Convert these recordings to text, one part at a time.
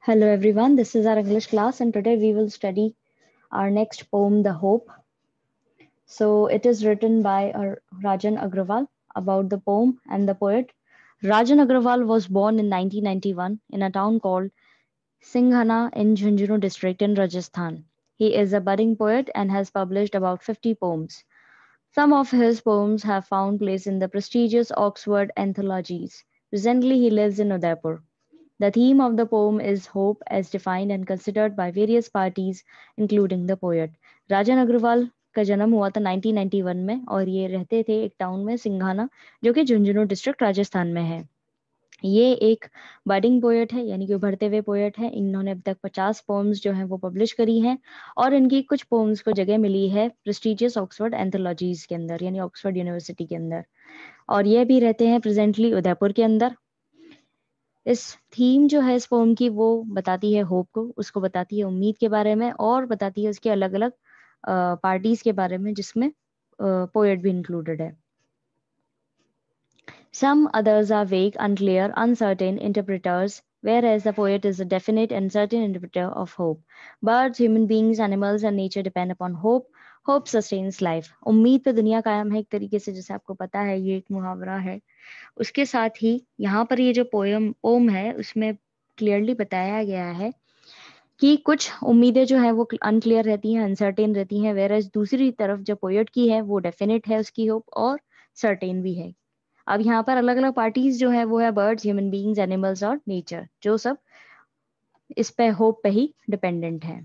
Hello everyone, this is our English class and today we will study our next poem, The Hope. So it is written by Rajan Agrawal about the poem and the poet. Rajan Agrawal was born in 1991 in a town called Singhana in Jhunjhunu district in Rajasthan. He is a budding poet and has published about 50 poems. Some of his poems have found place in the prestigious Oxford anthologies. Presently he lives in Udaipur. The theme of the poem is hope as defined and considered by various parties including the poet. राजन अग्रवाल का जन्म हुआ था 1991 में और ये रहते थे एक टाउन में सिंघाना जो कि झुंझुनू डिस्ट्रिक्ट राजस्थान में है। ये एक बडिंग पोएट है यानी कि उभरते हुए पोएट है। इन्होंने अब तक 50 पोम्स जो हैं वो पब्लिश करी हैं और इनकी कुछ पोम्स को जगह मिली है प्रेस्टिजियस ऑक्सफोर्ड एंथोलॉजीज के अंदर यानी ऑक्सफोर्ड यूनिवर्सिटी के अंदर और ये भी रहते हैं प्रेजेंटली उदयपुर के अंदर। इस थीम जो है इस पोम की वो बताती है होप को, उसको बताती है उम्मीद के बारे में और बताती है उसके अलग अलग पार्टीज के बारे में जिसमें पोएट भी इंक्लूडेड है। Some others are vague, unclear, uncertain interpreters, whereas the poet is a definite and certain interpreter of hope. Birds, human beings, animals and nature depend upon hope. Hope sustains life. उम्मीद पे दुनिया कायम है एक तरीके से, जैसे आपको पता है ये एक मुहावरा है। उसके साथ ही यहाँ पर ये जो पोम है उसमें क्लियरली बताया गया है कि कुछ उम्मीदें जो है वो अनक्लियर रहती हैं, अनसर्टेन रहती हैं, वेरएज दूसरी तरफ जो पोएट की है वो डेफिनेट है उसकी होप और सर्टेन भी है। अब यहाँ पर अलग अलग पार्टीज जो है वो है बर्ड्स, ह्यूमन बीइंग्स, एनिमल्स और नेचर, जो सब इस पे होप पे ही डिपेंडेंट है।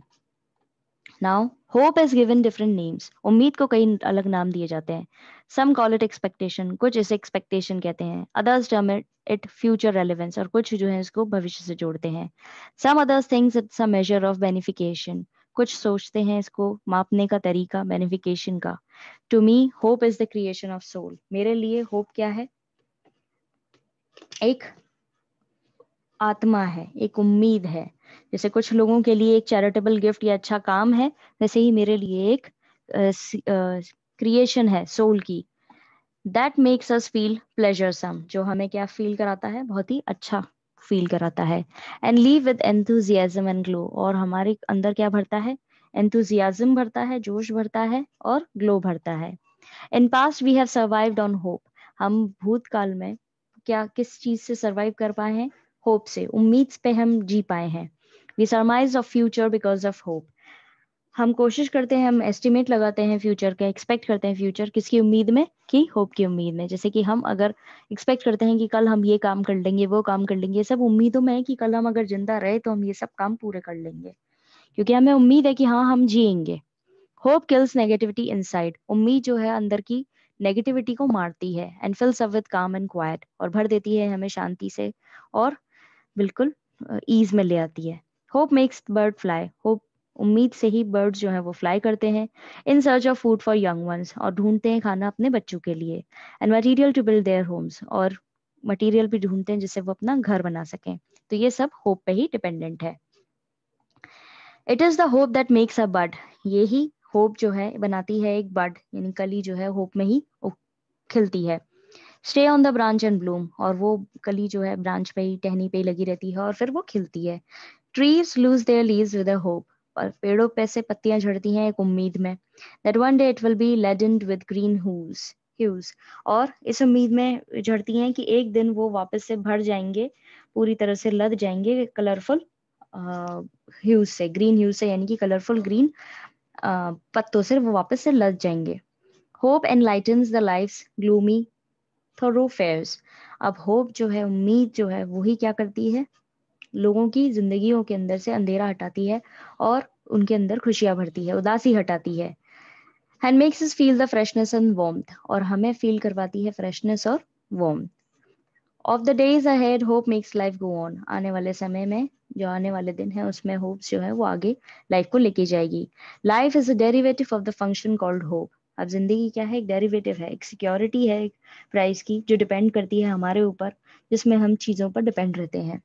Now hope is given different names. उम्मीद को कई अलग नाम दिए जाते हैं। सम कॉल इट एक्सपेक्टेशन, कुछ इसे एक्सपेक्टेशन कहते हैं। Others term it future relevance और कुछ जो है इसको भविष्य से जोड़ते हैं। Some others things it's a measure of benefication, कुछ सोचते हैं इसको मापने का तरीका बेनिफिकेशन का। To me hope is the creation of soul. मेरे लिए होप क्या है? एक आत्मा है, एक उम्मीद है। जैसे कुछ लोगों के लिए एक चैरिटेबल गिफ्ट या अच्छा काम है, वैसे ही मेरे लिए एक क्रिएशन है सोल की। दैट मेक्स अस फील प्लेजरसम, जो हमें क्या फील कराता है? बहुत ही अच्छा फील कराता है। And leave with enthusiasm and glow, और हमारे अंदर क्या भरता है? एंथुजियाज्म भरता है, जोश भरता है और ग्लो भरता है। In past we have survived on hope. हम भूतकाल में क्या किस चीज से सर्वाइव कर पाए हैं? होप से, उम्मीद पे हम जी पाए हैं। We surmise of future because of hope. हम कोशिश करते हैं, हम एस्टिमेट लगाते हैं फ्यूचर का, एक्सपेक्ट करते हैं फ्यूचर किसकी उम्मीद में? कि होप की उम्मीद में। जैसे कि हम अगर एक्सपेक्ट करते हैं कि कल हम ये काम कर लेंगे, वो काम कर लेंगे, ये सब उम्मीदों में है कि कल हम अगर जिंदा रहे तो हम ये सब काम पूरे कर लेंगे, क्योंकि हमें उम्मीद है कि हाँ हम जिएंगे। Hope kills negativity inside. उम्मीद जो है अंदर की नेगेटिविटी को मारती है। एंड फिल्स अप विद काम एंड क्वाइट, और भर देती है हमें शांति से और बिल्कुल ईज में ले आती है। Hope makes bird fly. Hope, उम्मीद से ही बर्ड्स जो है वो फ्लाई करते हैं। In search of food for young ones, और ढूंढते हैं खाना अपने बच्चों के लिए। And material to build their homes, और मटीरियल भी ढूंढते हैं जिससे वो अपना घर बना सकें। तो ये सब होप पे ही डिपेंडेंट है। It is the hope that makes a bud. यही होप जो है बनाती है एक बड, यानी कली जो है होप में ही खिलती है। Stay on the branch and Bloom, और वो कली जो है ब्रांच पे ही, टहनी पे ही लगी रहती है और फिर वो खिलती है। Trees lose their leaves with a hope, और पेड़ों पे से पत्तियां झड़ती हैं एक उम्मीद में। That one day it will be ladened with green hues, और इस उम्मीद में झड़ती हैं कि एक दिन वो वापस से भर जाएंगे, पूरी तरह से लद जाएंगे कलरफुल ह्यूज से, ग्रीन ह्यूज से, यानी कि कलरफुल ग्रीन पत्तों से वो वापस से लद जाएंगे। Hope enlightens the life's gloomy thoroughfares. अब होप जो है, उम्मीद जो है, वही क्या करती है? लोगों की जिंदगियों के अंदर से अंधेरा हटाती है और उनके अंदर खुशियां भरती है, उदासी हटाती है। And makes us feel the freshness and warmth, और हमें फील करवाती है फ्रेशनेस और warmth. Of the days ahead hope makes life go on. आने वाले समय में, जो आने वाले दिन है, उसमें होप जो है वो आगे लाइफ को लेके जाएगी। Life is a derivative of the function called hope. अब जिंदगी क्या है? एक डेरिवेटिव है, एक सिक्योरिटी है, एक प्राइस की, जो डिपेंड करती है हमारे ऊपर, जिसमें हम चीजों पर डिपेंड रहते हैं।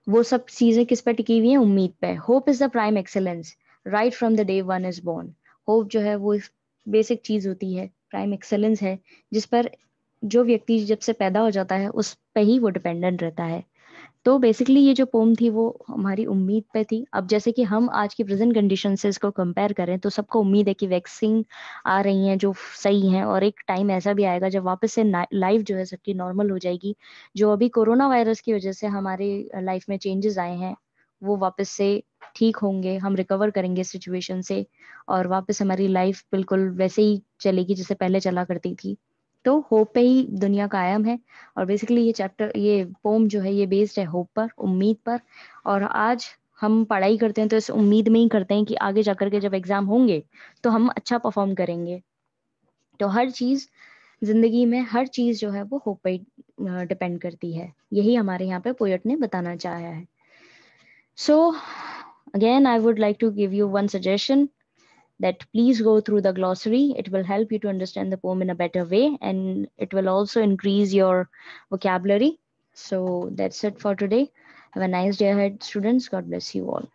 वो सब चीजें किस पर टिकी हुई हैं? उम्मीद पे। Hope is the prime excellence right from the day one is born. Hope जो है वो बेसिक चीज होती है, प्राइम एक्सेलेंस है, जिस पर जो व्यक्ति जब से पैदा हो जाता है उस पे ही वो डिपेंडेंट रहता है। तो बेसिकली ये जो पोम थी वो हमारी उम्मीद पे थी। अब जैसे कि हम आज की प्रेजेंट कंडीशन से इसको कंपेयर करें तो सबको उम्मीद है कि वैक्सीन आ रही हैं जो सही हैं, और एक टाइम ऐसा भी आएगा जब वापस से लाइफ जो है सबकी नॉर्मल हो जाएगी। जो अभी कोरोना वायरस की वजह से हमारे लाइफ में चेंजेस आए हैं वो वापस से ठीक होंगे, हम रिकवर करेंगे सिचुएशन से, और वापस हमारी लाइफ बिल्कुल वैसे ही चलेगी जैसे पहले चला करती थी। तो होप पे ही दुनिया कायम है। और बेसिकली ये चैप्टर, ये पोम जो है ये बेस्ड है होप पर, उम्मीद पर। और आज हम पढ़ाई करते हैं तो इस उम्मीद में ही करते हैं कि आगे जाकर के जब एग्जाम होंगे तो हम अच्छा परफॉर्म करेंगे। तो हर चीज जिंदगी में, हर चीज जो है वो होप पे डिपेंड करती है। यही हमारे यहाँ पे पोएट ने बताना चाहा है। So again I would like to give you one suggestion, that please go through the glossary. It will help you to understand the poem in a better way, and it will also increase your vocabulary. So that's it for today. Have a nice day ahead, students. God bless you all.